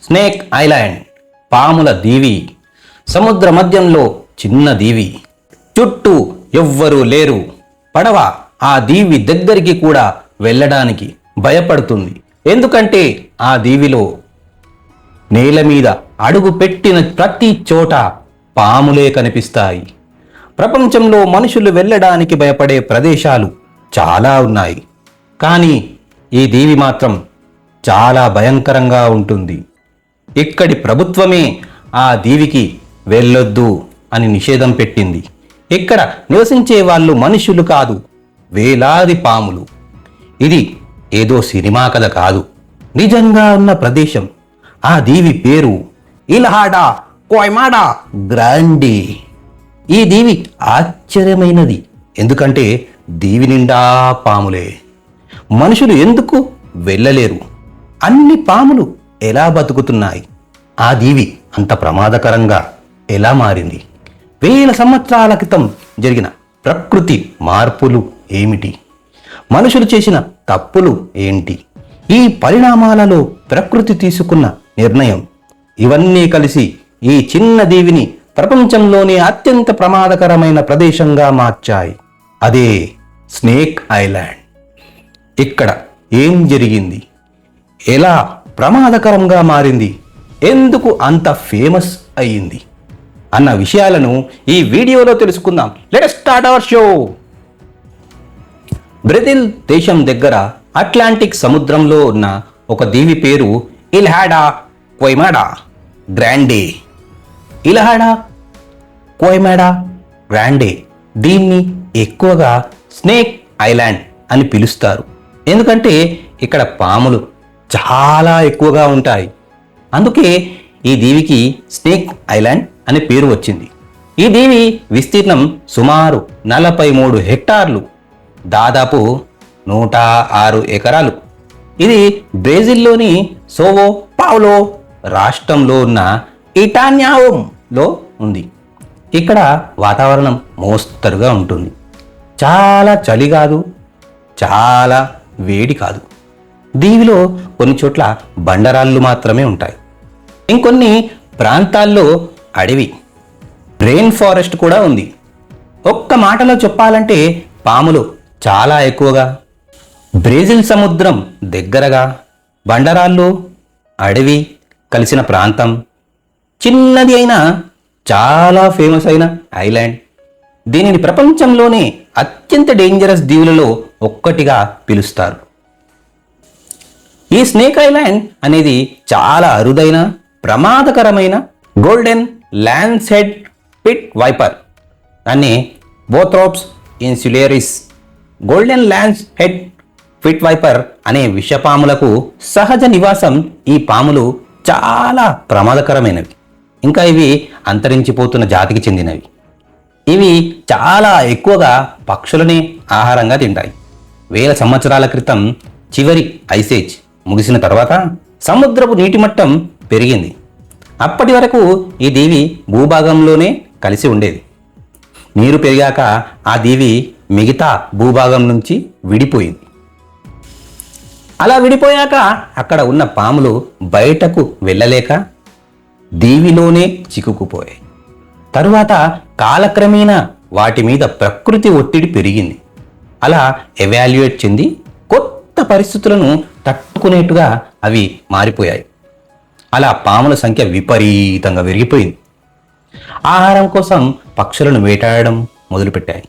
Snake island పాముల దీవి. సముద్ర మధ్యంలో చిన్న దీవి. చుట్టూ ఎవ్వరూ లేరు. పడవ ఆ దీవి దగ్గరికి కూడా వెళ్ళడానికి భయపడుతుంది. ఎందుకంటే ఆ దీవిలో నేల మీద అడుగు పెట్టిన ప్రతి చోట పాములే కనిపిస్తాయి. ప్రపంచంలో మనుషులు వెళ్ళడానికి భయపడే ప్రదేశాలు చాలా ఉన్నాయి. కానీ ఈ దీవి మాత్రం చాలా భయంకరంగా ఉంటుంది. ఇక్కడి ప్రభుత్వమే ఆ దీవికి వెళ్ళొద్దు అని నిషేధం పెట్టింది. ఇక్కడ నివసించే వాళ్ళు మనుషులు కాదు, వేలాది పాములు. ఇది ఏదో సినిమా కథ కాదు, నిజంగా ఉన్న ప్రదేశం. ఆ దీవి పేరు ఇల్హాడా కోయమాడా గ్రాండే. ఈ దీవి ఆశ్చర్యమైనది, ఎందుకంటే దీవి నిండా పాములే. మనుషులు ఎందుకు వెళ్ళలేరు? అన్ని పాములు ఎలా బతుకుతున్నాయి? ఆ దీవి అంత ప్రమాదకరంగా ఎలా మారింది? వేల సంవత్సరాల క్రితం జరిగిన ప్రకృతి మార్పులు ఏమిటి? మనుషులు చేసిన తప్పులు ఏంటి? ఈ పరిణామాలలో ప్రకృతి తీసుకున్న నిర్ణయం, ఇవన్నీ కలిసి ఈ చిన్న దీవిని ప్రపంచంలోనే అత్యంత ప్రమాదకరమైన ప్రదేశంగా మార్చాయి. అదే స్నేక్ ఐలాండ్. ఇక్కడ ఏం జరిగింది? ఎలా ప్రమాదకరంగా మారింది? ఎందుకు అంత ఫేమస్ అయ్యింది అన్న విషయాలను ఈ వీడియోలో తెలుసుకుందాం. Let's start our show. Brazil దేశం దగ్గర అట్లాంటిక్ సముద్రంలో ఉన్న ఒక దీవి పేరు ఇల్హాడా కోయమాడా గ్రాండే. ఇల్హాడా కోయమాడా గ్రాండే, దీన్ని ఎక్కువగా స్నేక్ ఐలాండ్ అని పిలుస్తారు. ఎందుకంటే ఇక్కడ పాములు చాలా ఎక్కువగా ఉంటాయి. అందుకే ఈ దీవికి స్నేక్ ఐలాండ్ అనే పేరు వచ్చింది. ఈ దీవి విస్తీర్ణం సుమారు 43 హెక్టార్లు, దాదాపు 106 ఎకరాలు. ఇది బ్రెజిల్లోని సోవో పావులో రాష్ట్రంలో ఉన్న ఇటాన్యావోలో ఉంది. ఇక్కడ వాతావరణం మోస్తరుగా ఉంటుంది. చాలా చలి కాదు, చాలా వేడి కాదు. దీవిలో కొన్ని చోట్ల బండరాళ్ళు మాత్రమే ఉంటాయి. ఇంకొన్ని ప్రాంతాల్లో అడవి, రెయిన్ ఫారెస్ట్ కూడా ఉంది. ఒక్క మాటలో చెప్పాలంటే పాములు చాలా ఎక్కువగా. బ్రెజిల్ సముద్రం దగ్గరగా బండరాళ్ళు, అడవి కలిసిన ప్రాంతం, చిన్నది అయినా చాలా ఫేమస్ అయిన ఐలాండ్. దీనిని ప్రపంచంలోనే అత్యంత డేంజరస్ దీవులలో ఒక్కటిగా పిలుస్తారు. ఈ స్నేక్ ఐలాండ్ అనేది చాలా అరుదైన, ప్రమాదకరమైన golden lance head pit viper అనే Bothrops insularis. Golden lance head pit viper అనే విషపాములకు సహజ నివాసం. ఈ పాములు చాలా ప్రమాదకరమైనవి. ఇంకా ఇవి అంతరించిపోతున్న జాతికి చెందినవి. ఇవి చాలా ఎక్కువగా పక్షులనే ఆహారంగా తింటాయి. వేల సంవత్సరాల క్రితం చివరి ఐసేజ్ ముగిసిన తర్వాత సముద్రపు నీటి మట్టం పెరిగింది. అప్పటి వరకు ఈ దీవి భూభాగంలోనే కలిసి ఉండేది. నీరు పెరిగాక ఆ దీవి మిగతా భూభాగం నుంచి విడిపోయింది. అలా విడిపోయాక అక్కడ ఉన్న పాములు బయటకు వెళ్ళలేక దీవిలోనే చిక్కుకుపోయాయి. తరువాత కాలక్రమేణా వాటి మీద ప్రకృతి ఒత్తిడి పెరిగింది. అలా ఎవాల్యుయేట్ చెంది కొత్త పరిస్థితులను తట్టుకునేట్టుగా అవి మారిపోయాయి. అలా పాముల సంఖ్య విపరీతంగా పెరిగిపోయింది. ఆహారం కోసం పక్షులను వేటాడడం మొదలుపెట్టాయి.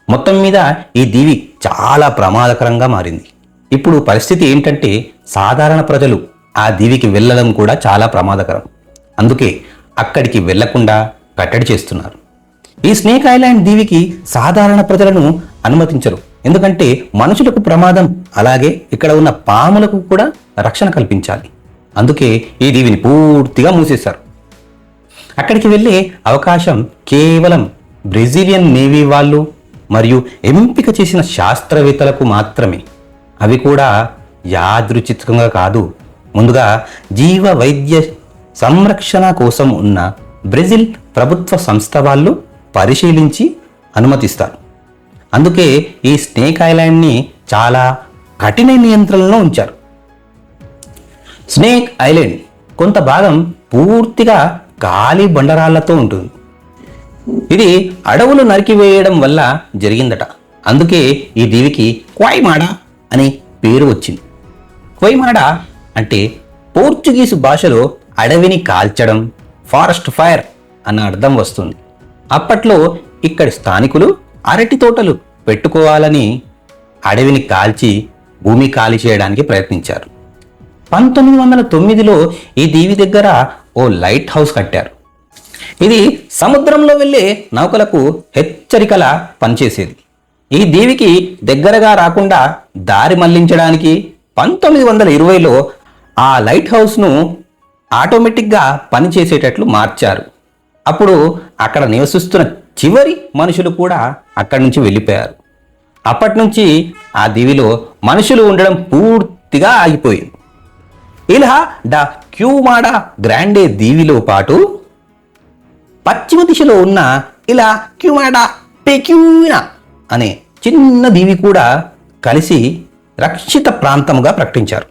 మొత్తం మీద ఈ దీవి చాలా ప్రమాదకరంగా మారింది. ఇప్పుడు పరిస్థితి ఏంటంటే సాధారణ ప్రజలు ఆ దీవికి వెళ్ళడం కూడా చాలా ప్రమాదకరం. అందుకే అక్కడికి వెళ్లకుండా కట్టడి చేస్తున్నారు. ఈ స్నేక్ ఐలాండ్ దీవికి సాధారణ ప్రజలను అనుమతించరు. ఎందుకంటే మనుషులకు ప్రమాదం, అలాగే ఇక్కడ ఉన్న పాములకు కూడా రక్షణ కల్పించాలి. అందుకే ఈ దీవిని పూర్తిగా మూసేశారు. అక్కడికి వెళ్ళే అవకాశం కేవలం బ్రెజిలియన్ నేవీ వాళ్ళు మరియు ఎంపిక చేసిన శాస్త్రవేత్తలకు మాత్రమే. అవి కూడా యాదృచ్ఛికంగా కాదు. ముందుగా జీవ వైద్య సంరక్షణ కోసం ఉన్న బ్రెజిల్ ప్రభుత్వ సంస్థ వాళ్ళు పరిశీలించి అనుమతిస్తారు. అందుకే ఈ స్నేక్ ఐలాండ్ని చాలా కఠిన నియంత్రణలో ఉంచారు. స్నేక్ ఐలాండ్ కొంత భాగం పూర్తిగా ఖాళీ బండరాళ్లతో ఉంటుంది. ఇది అడవులు నరికివేయడం వల్ల జరిగిందట. అందుకే ఈ దీవికి క్వైమాడా అని పేరు వచ్చింది. క్వైమాడా అంటే పోర్చుగీసు భాషలో అడవిని కాల్చడం, ఫారెస్ట్ ఫైర్ అన్న అర్థం వస్తుంది. అప్పట్లో ఇక్కడి స్థానికులు అరటి తోటలు పెట్టుకోవాలని అడవిని కాల్చి భూమి ఖాళీ చేయడానికి ప్రయత్నించారు. 1909లో ఈ దీవి దగ్గర ఓ లైట్ హౌస్ కట్టారు. ఇది సముద్రంలో వెళ్ళే నౌకలకు హెచ్చరికలా పనిచేసేది. ఈ దీవికి దగ్గరగా రాకుండా దారి మళ్లించడానికి 1920లో ఆ లైట్ హౌస్ను ఆటోమేటిక్గా పనిచేసేటట్లు మార్చారు. అప్పుడు అక్కడ నివసిస్తున్న చివరి మనుషులు కూడా అక్కడి నుంచి వెళ్ళిపోయారు. అప్పటి నుంచి ఆ దీవిలో మనుషులు ఉండడం పూర్తిగా ఆగిపోయింది. ఇలా డా క్యూమాడా గ్రాండే దీవిలో పాటు పశ్చిమ దిశలో ఉన్న ఇలా క్యూమాడా పెక్యూనా అనే చిన్న దీవి కూడా కలిసి రక్షిత ప్రాంతముగా ప్రకటించారు.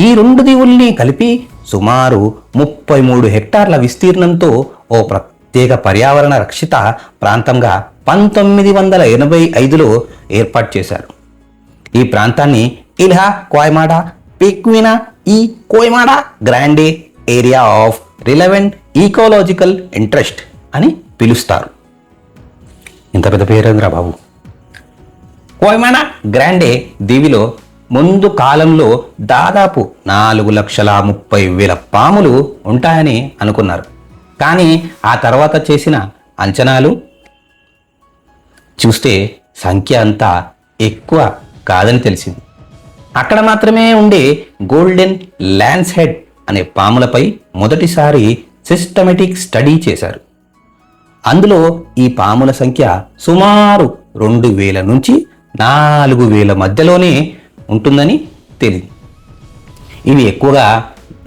ఈ రెండు దీవుల్ని కలిపి సుమారు 33 హెక్టార్ల విస్తీర్ణంతో ఓ ప్రత్యేక పర్యావరణ రక్షిత ప్రాంతంగా 1985లో ఏర్పాటు చేశారు. ఈ ప్రాంతాన్ని ఇల్హా క్వైమాడా పెక్వినా ఈ Queimada Grande area of relevant ecological interest అని పిలుస్తారు. ఇంత పెద్ద పేరేంద్రా బాబు. క్వైమాడా గ్రాండే దీవిలో ముందు కాలంలో దాదాపు 4,30,000 పాములు ఉంటాయని అనుకున్నారు. కానీ ఆ తర్వాత చేసిన అంచనాలు చూస్తే సంఖ్య అంతా ఎక్కువ కాదని తెలిసింది. అక్కడ మాత్రమే ఉండే గోల్డెన్ ల్యాన్స్ హెడ్ అనే పాములపై మొదటిసారి సిస్టమేటిక్ స్టడీ చేశారు. అందులో ఈ పాముల సంఖ్య సుమారు 2,000 నుంచి 4,000 మధ్యలోనే ఉంటుందని తెలియదు. ఇవి ఎక్కువగా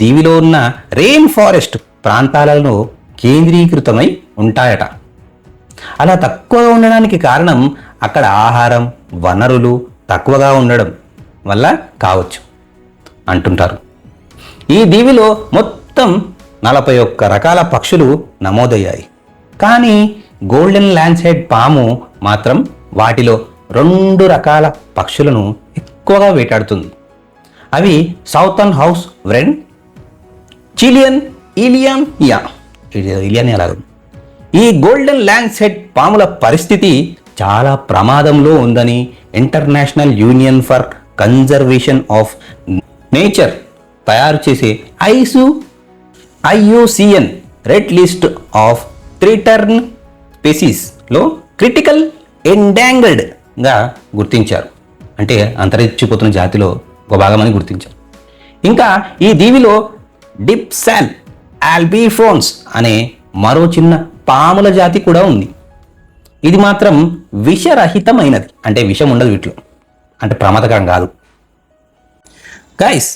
దీవిలో ఉన్న రెయిన్ ఫారెస్ట్ ప్రాంతాలలో కేంద్రీకృతమై ఉంటాయట. అలా తక్కువగా ఉండడానికి కారణం అక్కడ ఆహారం వనరులు తక్కువగా ఉండడం వల్ల కావచ్చు అంటుంటారు. ఈ దీవిలో మొత్తం 41 రకాల పక్షులు నమోదయ్యాయి. కానీ గోల్డెన్ ల్యాన్స్ హెడ్ పాము మాత్రం వాటిలో 2 రకాల పక్షులను ఎక్కువగా వేటాడుతుంది. అవి southern house wren, Chilean Elaenia. ఈ గోల్డెన్ ల్యాన్స్ హెడ్ పాముల పరిస్థితి చాలా ప్రమాదంలో ఉందని International Union for Conservation of Nature తయారు చేసే IUCN red list of threatened స్పీసీస్లో క్రిటికల్ ఎండాంగర్డ్గా గుర్తించారు. అంటే అంతరించిపోతున్న జాతిలో ఒక భాగమని గుర్తించారు. ఇంకా ఈ దీవిలో డిప్సాల్ ఆల్బిఫ్రోన్స్ అనే మరో చిన్న పాముల జాతి కూడా ఉంది. ఇది మాత్రం విషరహితమైనది, అంటే విషం ఉండదు వీటిలో, అంటే ప్రమాదకరం కాదు. గైస్,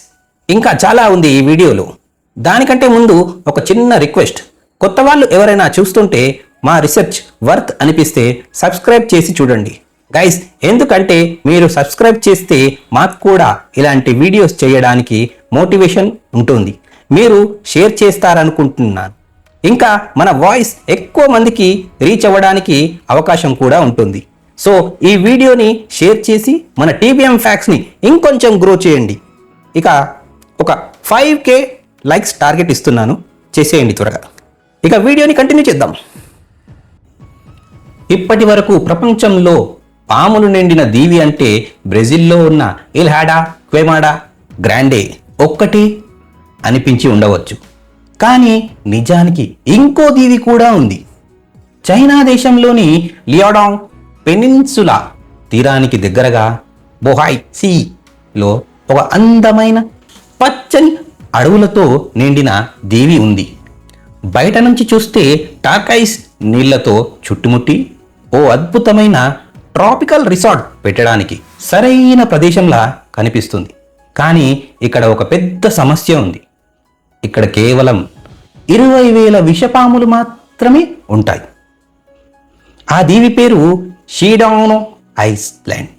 ఇంకా చాలా ఉంది ఈ వీడియోలో. దానికంటే ముందు ఒక చిన్న రిక్వెస్ట్. కొత్త వాళ్ళు ఎవరైనా చూస్తుంటే మా రీసెర్చ్ వర్త్ అనిపిస్తే సబ్స్క్రైబ్ చేసి చూడండి గైస్. ఎందుకంటే మీరు సబ్స్క్రైబ్ చేస్తే మాకు కూడా ఇలాంటి వీడియోస్ చేయడానికి మోటివేషన్ ఉంటుంది. మీరు షేర్ చేస్తారనుకుంటున్నాను. ఇంకా మన వాయిస్ ఎక్కువ మందికి రీచ్ అవ్వడానికి అవకాశం కూడా ఉంటుంది. సో ఈ వీడియోని షేర్ చేసి మన TBM ఫ్యాక్ట్స్ని ఇంకొంచెం గ్రో చేయండి. ఇక ఒక 5K లైక్స్ టార్గెట్ ఇస్తున్నాను, చేసేయండి త్వరగా. ఇక వీడియోని కంటిన్యూ చేద్దాం. ఇప్పటి వరకు ప్రపంచంలో పాములు నిండిన దీవి అంటే బ్రెజిల్లో ఉన్న ఇల్హా క్వైమాడా గ్రాండే ఒక్కటి అనిపించి ఉండవచ్చు. కానీ నిజానికి ఇంకో దీవి కూడా ఉంది. చైనా దేశంలోని లియాడాంగ్ పెనిన్సులా తీరానికి దగ్గరగా బొహాయ్ సీలో ఒక అందమైన పచ్చని అడవులతో నిండిన దీవి ఉంది. బయట నుంచి చూస్తే టార్కైస్ నీళ్లతో చుట్టుముట్టి ఓ అద్భుతమైన ట్రాపికల్ రిసార్ట్ పెట్టడానికి సరైన ప్రదేశంలా కనిపిస్తుంది. కానీ ఇక్కడ ఒక పెద్ద సమస్య ఉంది. ఇక్కడ కేవలం 20,000 విషపాములు మాత్రమే ఉంటాయి. ఆ దీవి పేరు షీడానో ఐలాండ్.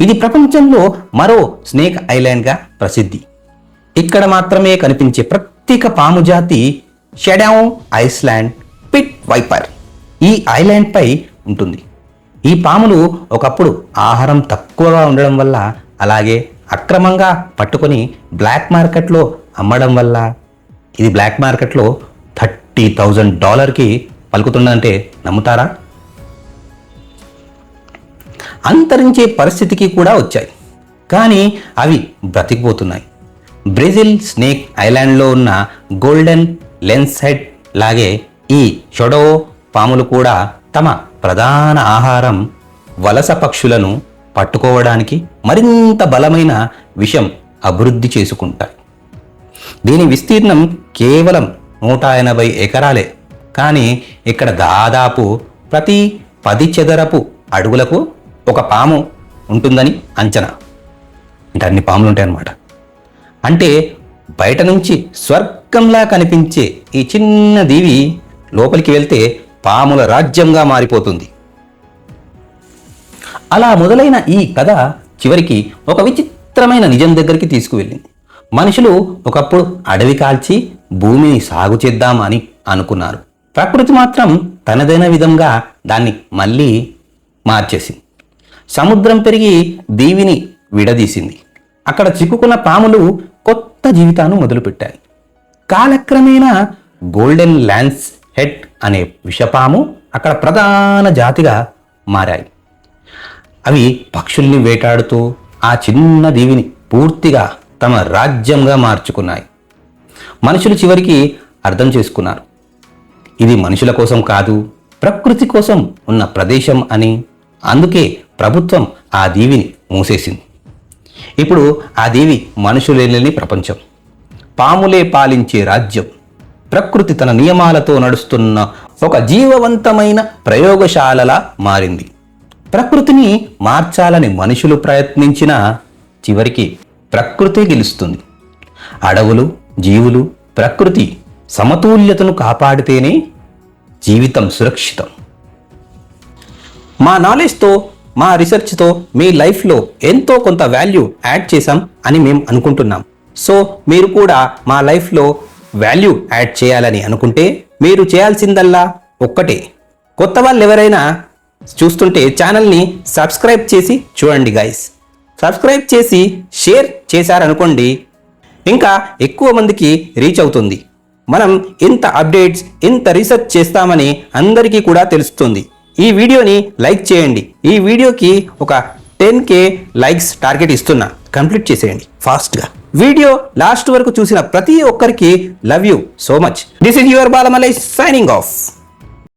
ఇది ప్రపంచంలో మరో స్నేక్ ఐలాండ్గా ప్రసిద్ధి. ఇక్కడ మాత్రమే కనిపించే ప్రత్యేక పాము జాతి షెడౌ ఐస్లాండ్ పిట్ వైపర్ ఈ ఐలాండ్ పై ఉంటుంది. ఈ పాములు ఒకప్పుడు ఆహారం తక్కువగా ఉండడం వల్ల, అలాగే అక్రమంగా పట్టుకొని బ్లాక్ మార్కెట్లో అమ్మడం వల్ల, ఇది బ్లాక్ మార్కెట్లో $30,000కి పలుకుతుందంటే నమ్ముతారా? అంతరించే పరిస్థితికి కూడా వచ్చాయి, కానీ అవి బ్రతికిపోతున్నాయి. బ్రెజిల్ స్నేక్ ఐలాండ్లో ఉన్న గోల్డెన్ లెన్స్ హెడ్ లాగే ఈ షెడౌ పాములు కూడా తమ ప్రధాన ఆహారం వలస పక్షులను పట్టుకోవడానికి మరింత బలమైన విషం అభివృద్ధి చేసుకుంటాయి. దీని విస్తీర్ణం కేవలం 180 ఎకరాలే, కానీ ఇక్కడ దాదాపు ప్రతి 10 చదరపు అడుగులకు ఒక పాము ఉంటుందని అంచనా. అంటే అన్ని పాములు ఉంటాయన్నమాట. అంటే బయట నుంచి స్వర్గంలా కనిపించే ఈ చిన్న దీవి లోపలికి వెళ్తే పాముల రాజ్యంగా మారిపోతుంది. అలా మొదలైన ఈ కథ చివరికి ఒక విచిత్రమైన నిజం దగ్గరికి తీసుకువెళ్ళింది. మనుషులు ఒకప్పుడు అడవి కాల్చి భూమిని సాగు చేద్దామని అనుకున్నారు. ప్రకృతి మాత్రం తనదైన విధంగా దాన్ని మళ్ళీ మార్చేసింది. సముద్రం పెరిగి దీవిని విడదీసింది. అక్కడ చిక్కుకున్న పాములు కొత్త జీవితాన్ని మొదలుపెట్టాయి. కాలక్రమేణా గోల్డెన్ ల్యాన్స్ హెడ్ అనే విషపాము అక్కడ ప్రధాన జాతిగా మారాయి. అవి పక్షుల్ని వేటాడుతూ ఆ చిన్న దీవిని పూర్తిగా తమ రాజ్యంగా మార్చుకున్నాయి. మనుషులు చివరికి అర్థం చేసుకున్నారు, ఇది మనుషుల కోసం కాదు, ప్రకృతి కోసం ఉన్న ప్రదేశం అని. అందుకే ప్రభుత్వం ఆ దీవిని మూసేసింది. ఇప్పుడు ఆ దీవి మనుషులేని ప్రపంచం, పాములే పాలించే రాజ్యం, ప్రకృతి తన నియమాలతో నడుస్తున్న ఒక జీవవంతమైన ప్రయోగశాలలా మారింది. ప్రకృతిని మార్చాలని మనుషులు ప్రయత్నించినా చివరికి ప్రకృతి గెలుస్తుంది. అడవులు, జీవులు, ప్రకృతి సమతుల్యతను కాపాడితేనే జీవితం సురక్షితం. మా నాలెడ్జ్తో, మా రీసెర్చ్తో మీ లైఫ్లో ఎంతో కొంత వాల్యూ యాడ్ చేశాం అని మేము అనుకుంటున్నాం. సో మీరు కూడా మా లైఫ్లో వాల్యూ యాడ్ చేయాలని అనుకుంటే మీరు చేయాల్సిందల్లా ఒక్కటే, కొత్త వాళ్ళు ఎవరైనా చూస్తుంటే ఛానల్ని సబ్స్క్రైబ్ చేసి చూడండి గైస్. సబ్స్క్రైబ్ చేసి షేర్ చేశారనుకోండి, ఇంకా ఎక్కువ మందికి రీచ్ అవుతుంది. మనం ఇంత అప్డేట్స్, ఇంత రీసెర్చ్ చేస్తామని అందరికీ కూడా తెలుస్తుంది. ఈ వీడియోని లైక్ చేయండి. ఈ వీడియోకి ఒక 10K లైక్స్ టార్గెట్ ఇస్తున్నా, కంప్లీట్ చేసేయండి ఫాస్ట్గా. వీడియో లాస్ట్ వరకు చూసిన ప్రతి ఒక్కరికి love you so much. This is your Balamalai signing of.